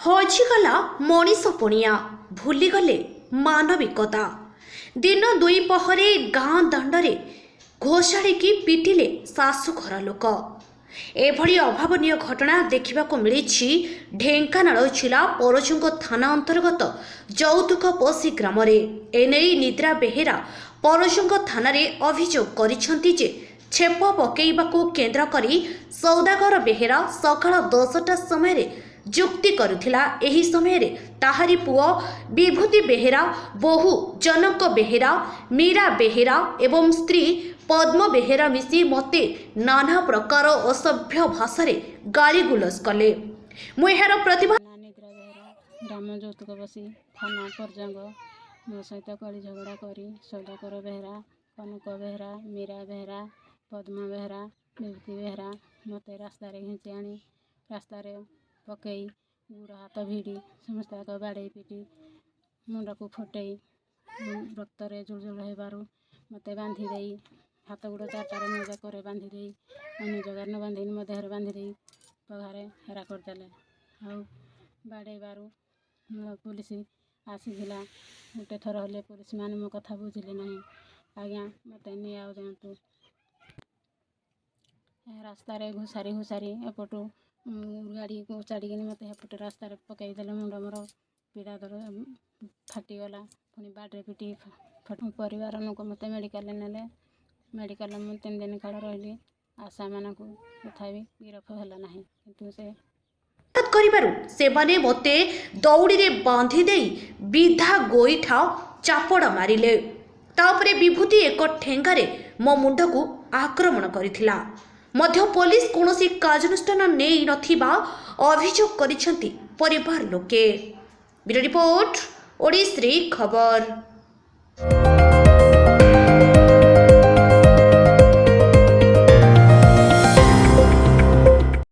हजिगला मनीष पणिया भूलीगले मानविकता। दिन दुई पहरे गाँ दाण्डरे घोषाड़ी की पिटिले शाशुघर लोक। एभली अभावनीय घटना देखा मिली ढेंकानाल जिला परजुंग थाना अंतर्गत जौतुकपसी ग्राम। एने निद्रा बेहेरा परजुंग थाना अभियोग करिसेंति जे छेप पकेइबाकू केन्द्र करी सौदागर बेहेरा सकाळ 10टा समय जुक्ति करुथिला। एही समय रे ताहारी पुओ विभूति बेहेरा, बोहू जनक बेहेरा, मीरा बेहेरा एवं स्त्री पद्म बेहेरा मिसी मते नाना प्रकार असभ्य भाषा रे गाली गुलस कले। मु एहार प्रतिभा निद्रा बेहेरा ग्राम जौतुकपसी थाना परजंग मो सहित कली झगड़ा करी सौदागर बेहेरा, कनक बेहेरा, मीरा बेहेरा, पद्म बेहेरा, विभूति बेहेरा मते रास्ता घिंची आनी रास्ता पकई गुड़ हाथ भिड़ी समस्त बाड़े पिटी मुंड को फटई रक्त जुलजुल होबारू मते बांधी दे हाथ गुड़ चारटार मोजाक बांधी दे अन्य जगार न बांधी मो देहर बांधी दे पघारे हेरा करदेले। आउ बाड़ेबारू पुलिस आसीला गोटे थर हेले पुलिस माने मो कथा बुझिले नहीं। आज्ञा मते नहीं आउ दिंतु रास्ता घुसारी घुसारी एपटू गाड़ी को चाड़ी मत एपटे रास्ता पकईदे मुंड मोर पीड़ा दर फाटीगला पुणी बाड्रे पिटी परिवार लोक मत मेडिकल नेले। मेडिकल मु 3 दिन काल रही आशा मान को तथा गिरफ है ना किंतु से मते दौड़ी रे बांधी दे विधा गोईठा चापड़ मारिले। तापरे विभूति एक ठेंगारे मो मुंड को आक्रमण करिथिला। मध्य पुलिस कौनसी कार्यानुष्ठान नहीं नथिबा अभियोग करिसेंति परिवार लोके। ब्यूरो रिपोर्ट ओडिसी खबर।